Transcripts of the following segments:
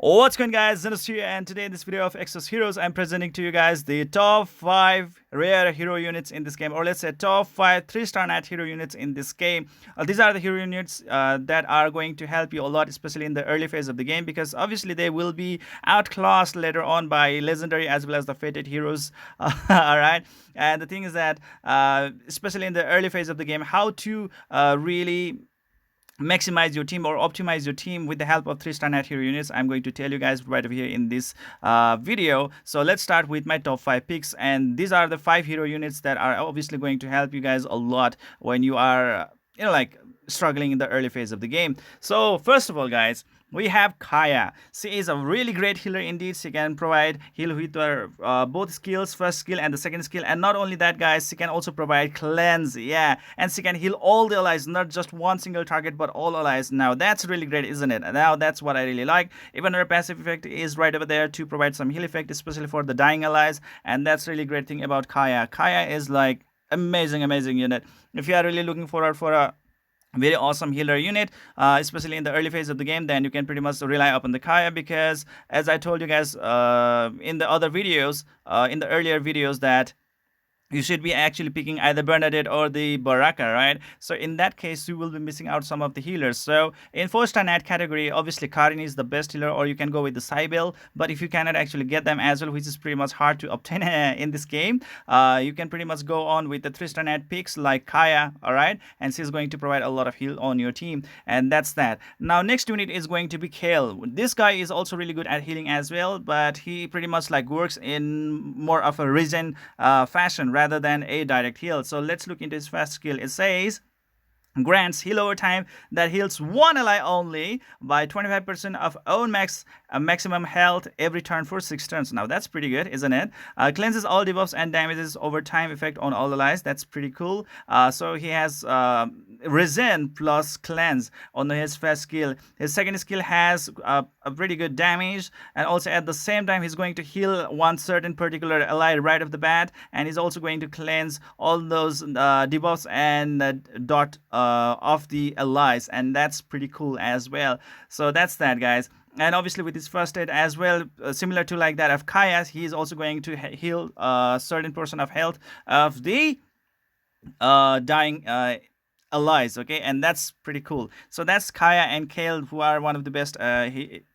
What's going, guys? Zennosh here, and today in this video of Exos Heroes, I'm presenting to you guys the top 5 rare hero units in this game, or let's say top 5 3-star knight hero units in this game. These are the hero units that are going to help you a lot, especially in the early phase of the game, because obviously they will be outclassed later on by legendary as well as the fated heroes. Alright, and the thing is that, especially in the early phase of the game, how to really maximize your team or optimize your team with the help of 3-star knight hero units, I'm going to tell you guys right over here in this video. So let's start with my top 5 picks, and these are the 5 hero units that are obviously going to help you guys a lot when you are like struggling in the early phase of the game. So first of all, guys, we have Kaya. She is a really great healer indeed. She can provide heal with her both skills, first skill and the second skill. And not only that, guys, she can also provide cleanse. Yeah, and she can heal all the allies, not just one single target, but all allies. Now that's really great, isn't it? Now that's what I really like. Even her passive effect is right over there to provide some heal effect, especially for the dying allies. And that's really great thing about Kaya. Kaya is like amazing unit. If you are really looking for a very awesome healer unit, especially in the early phase of the game, then you can pretty much rely upon the Kaya, because as I told you guys in the other videos, in the earlier videos, that you should be actually picking either Bernadette or the Baraka, right? So in that case, you will be missing out some of the healers. So in 4-star knight category, obviously Karin is the best healer, or you can go with the Cybele. But if you cannot actually get them as well, which is pretty much hard to obtain in this game, you can pretty much go on with the 3-star knight picks like Kaya, all right? And she's going to provide a lot of heal on your team, and that's that. Now next unit is going to be Kale. This guy is also really good at healing as well, but he pretty much like works in more of a regen fashion rather than a direct heal. So let's look into his first skill. It says grants heal over time that heals one ally only by 25% of own maximum health every turn for 6 turns. Now that's pretty good, isn't it? Cleanses all debuffs and damages over time effect on all allies. That's pretty cool. So he has regen plus cleanse on his first skill. His second skill has a pretty good damage, and also at the same time he's going to heal one certain particular ally right off the bat, and he's also going to cleanse all those debuffs and dot of the allies, and that's pretty cool as well. So that's that, guys. And obviously with his first aid as well, similar to like that of Kaya's, he is also going to heal a certain portion of health of the dying allies, okay, and that's pretty cool. So that's Kaya and Kale, who are one of the best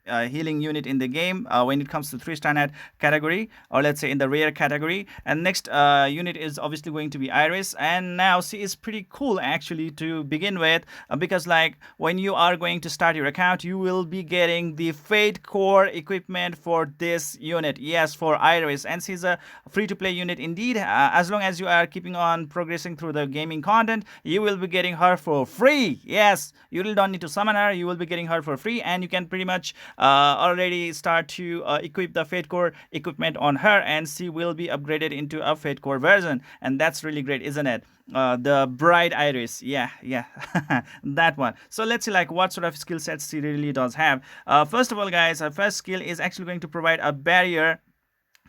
healing unit in the game when it comes to 3-star knight category, or let's say in the rare category. And next unit is obviously going to be Iris, and now she is pretty cool actually to begin with, because like when you are going to start your account, you will be getting the Fate Core equipment for this unit. Yes, for Iris, and she's a free-to-play unit indeed. As long as you are keeping on progressing through the gaming content, you will be getting her for free. Yes, you don't need to summon her, you will be getting her for free, and you can pretty much already start to equip the Fate Core equipment on her, and she will be upgraded into a Fate Core version, and that's really great, isn't it? The Bride Iris, yeah that one. So let's see like what sort of skill sets she really does have. First of all, guys, her first skill is actually going to provide a barrier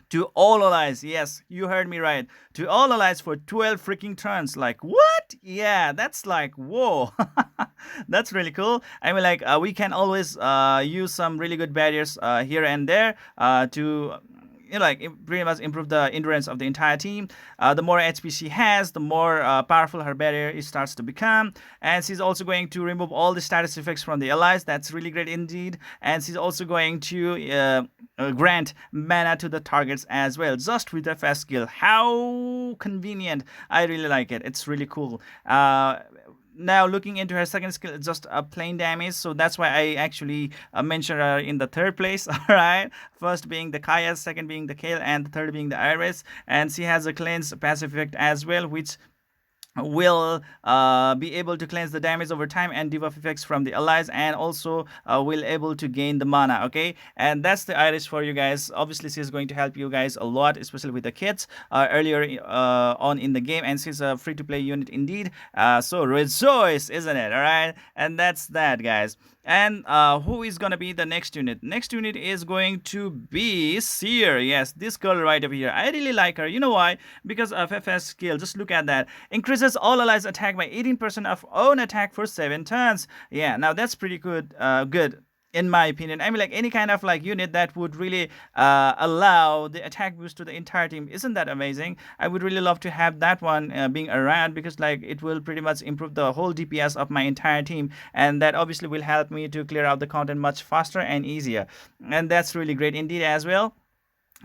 to all allies. Yes, you heard me right. To all allies for 12 freaking turns. Like, what? Yeah, that's like, whoa. That's really cool. I mean, like, we can always use some really good barriers here and there to like pretty much improve the endurance of the entire team. The more HP she has, the more powerful her barrier starts to become, and she's also going to remove all the status effects from the allies. That's really great indeed. And she's also going to grant mana to the targets as well, just with the first skill. How convenient. I really like it. It's really cool. Now looking into her second skill, it's just a plain damage, so that's why I actually mentioned her in the third place. All right, first being the Kaya, second being the Kale, and the third being the Iris. And she has a cleanse passive effect as well, which will be able to cleanse the damage over time and debuff effects from the allies, and also will able to gain the mana. Okay, and that's the Iris for you guys. Obviously she is going to help you guys a lot, especially with the kids earlier on in the game, and she's a free-to-play unit indeed. So rejoice, isn't it? All right, and that's that, guys. And who is gonna be the next unit? Next unit is going to be Seir. Yes, this girl right over here. I really like her. You know why? Because of FS skill. Just look at that. Increases all allies attack by 18% of own attack for 7 turns. Yeah, now that's pretty good. Good. in my opinion. I mean, like any kind of like unit that would really allow the attack boost to the entire team. Isn't that amazing? I would really love to have that one being around, because like it will pretty much improve the whole DPS of my entire team, and that obviously will help me to clear out the content much faster and easier. And that's really great indeed as well.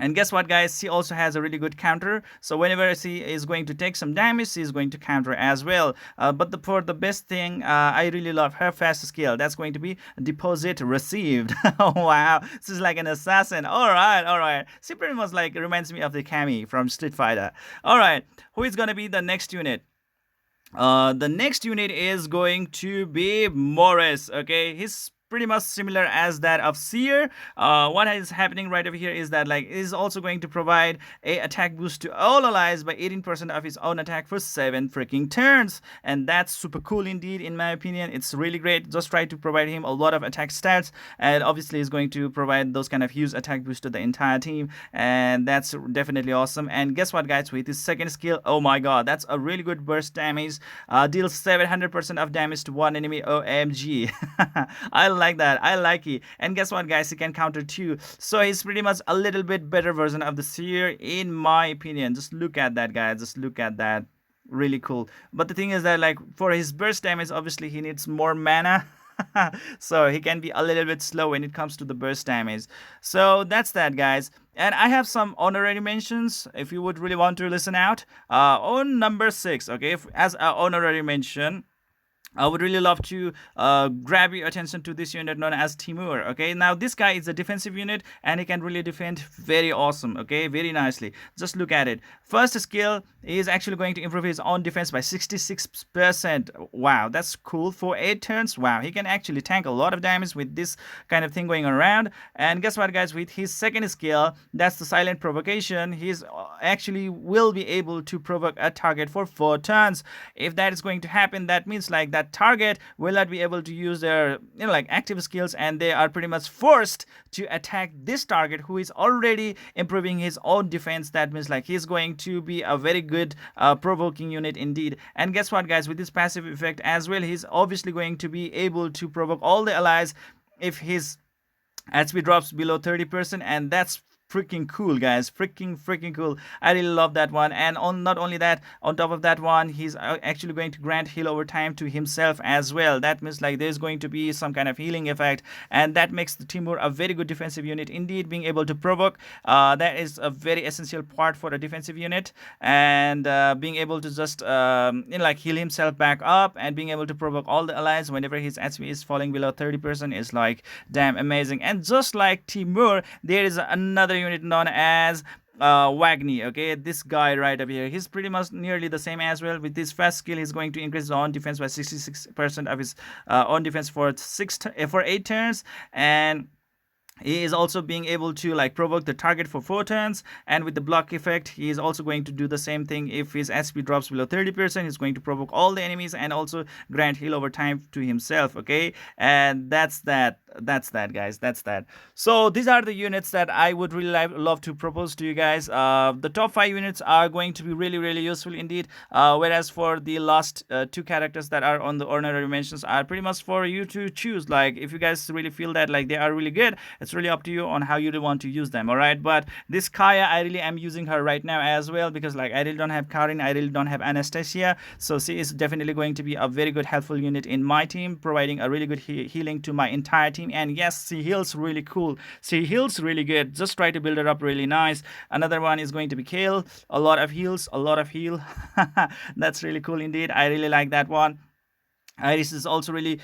And guess what, guys? She also has a really good counter. So whenever she is going to take some damage, she is going to counter as well. But for the best thing, I really love her fast skill. That's going to be deposit received. Oh, wow. This is like an assassin. All right, all right. She pretty much like reminds me of the Cammy from Street Fighter. All right. Who is going to be the next unit? The next unit is going to be Morris. Okay, he's pretty much similar as that of Seir. What is happening right over here is that like is also going to provide a attack boost to all allies by 18% of his own attack for 7 freaking turns, and that's super cool indeed. In my opinion, it's really great. Just try to provide him a lot of attack stats, and obviously he's going to provide those kind of huge attack boost to the entire team, and that's definitely awesome. And guess what, guys? With his second skill, oh my god, that's a really good burst damage. Deals 700% of damage to one enemy. OMG. I like that. I like it. And guess what, guys? He can counter too. So he's pretty much a little bit better version of the Seir, in my opinion. Just look at that, guys. Just look at that. Really cool. But the thing is that, like, for his burst damage, obviously he needs more mana. So he can be a little bit slow when it comes to the burst damage. So that's that, guys. And I have some honorary mentions if you would really want to listen out. On number 6, okay, as an honorary mention, I would really love to grab your attention to this unit known as Timur. Okay, now this guy is a defensive unit and he can really defend very awesome. Okay, very nicely. Just look at it. First skill is actually going to improve his own defense by 66%. Wow, that's cool. For 8 turns, wow, he can actually tank a lot of damage with this kind of thing going around. And guess what, guys? With his second skill, that's the silent provocation, he's actually will be able to provoke a target for 4 turns. If that is going to happen, that means like that target will not be able to use their like active skills, and they are pretty much forced to attack this target who is already improving his own defense. That means like he's going to be a very good provoking unit indeed. And guess what, guys? With this passive effect as well, he's obviously going to be able to provoke all the allies if his HP drops below 30%, and that's freaking cool, guys. Freaking cool. I really love that one. And on not only that, on top of that one, he's actually going to grant heal over time to himself as well. That means like there's going to be some kind of healing effect, and that makes the Timur a very good defensive unit indeed. Being able to provoke, that is a very essential part for a defensive unit, and being able to just like heal himself back up and being able to provoke all the allies whenever his HP is falling below 30% is like damn amazing. And just like Timur, there is another unit known as Wagni. Okay, this guy right up here, he's pretty much nearly the same as well. With this fast skill, he's going to increase his own defense by 66% of his own defense for 8 turns, and he is also being able to like provoke the target for 4 turns. And with the block effect, he is also going to do the same thing. If his SP drops below 30%, he's going to provoke all the enemies and also grant heal over time to himself. Okay, and that's that, guys. That's that. So these are the units that I would really love to propose to you guys. The top 5 units are going to be really useful indeed, whereas for the last 2 characters that are on the honorary mentions are pretty much for you to choose. Like if you guys really feel that like they are really good, it's really up to you on how you want to use them. All right, but this Kaya, I really am using her right now as well, because like I really don't have Karin, I really don't have Anastasia, so she is definitely going to be a very good helpful unit in my team, providing a really good healing to my entire team. And yes, she heals really cool, she heals really good. Just try to build her up really nice. Another one is going to be Kale, a lot of heals, a lot of heal. That's really cool indeed. I really like that one. Iris is also really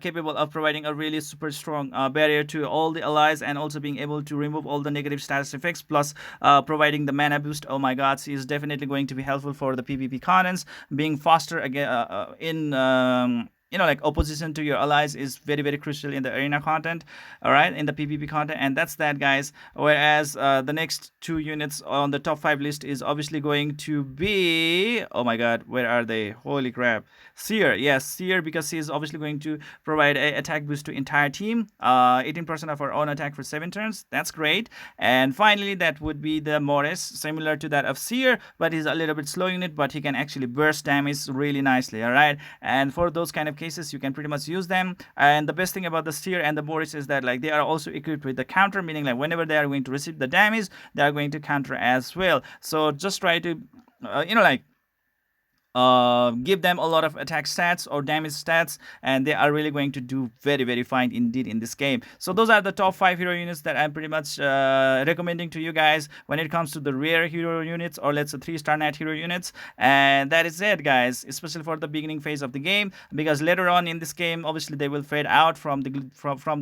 capable of providing a really super strong barrier to all the allies, and also being able to remove all the negative status effects, plus providing the mana boost. Oh my god, she is definitely going to be helpful for the PvP contents. Being faster again in like opposition to your allies is very crucial in the arena content, all right, in the PvP content. And that's that, guys. Whereas the next 2 units on the top 5 list is obviously going to be, oh my god, where are they? Holy crap. Seir. Yes, Seir, because he is obviously going to provide a attack boost to entire team, 18% of our own attack for 7 turns. That's great. And finally, that would be the Morris, similar to that of Seir, but he's a little bit slow unit, but he can actually burst damage really nicely, all right. And for those kind of cases you can pretty much use them. And the best thing about the Seir and the Boris is that like they are also equipped with the counter, meaning like whenever they are going to receive the damage, they are going to counter as well. So just try to like give them a lot of attack stats or damage stats, and they are really going to do very, very fine indeed in this game. So those are the top 5 hero units that I'm pretty much recommending to you guys when it comes to the rare hero units, or let's say 3-star net hero units. And that is it, guys, especially for the beginning phase of the game, because later on in this game obviously they will fade out from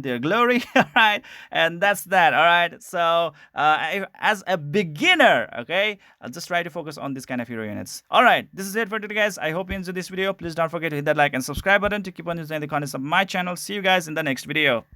their glory. All right, and that's that. All right, so as a beginner, okay, I'll just try to focus on this kind of hero units. All right, this is it for today, guys. I hope you enjoyed this video. Please don't forget to hit that like and subscribe button to keep on enjoying the contents of my channel. See you guys in the next video.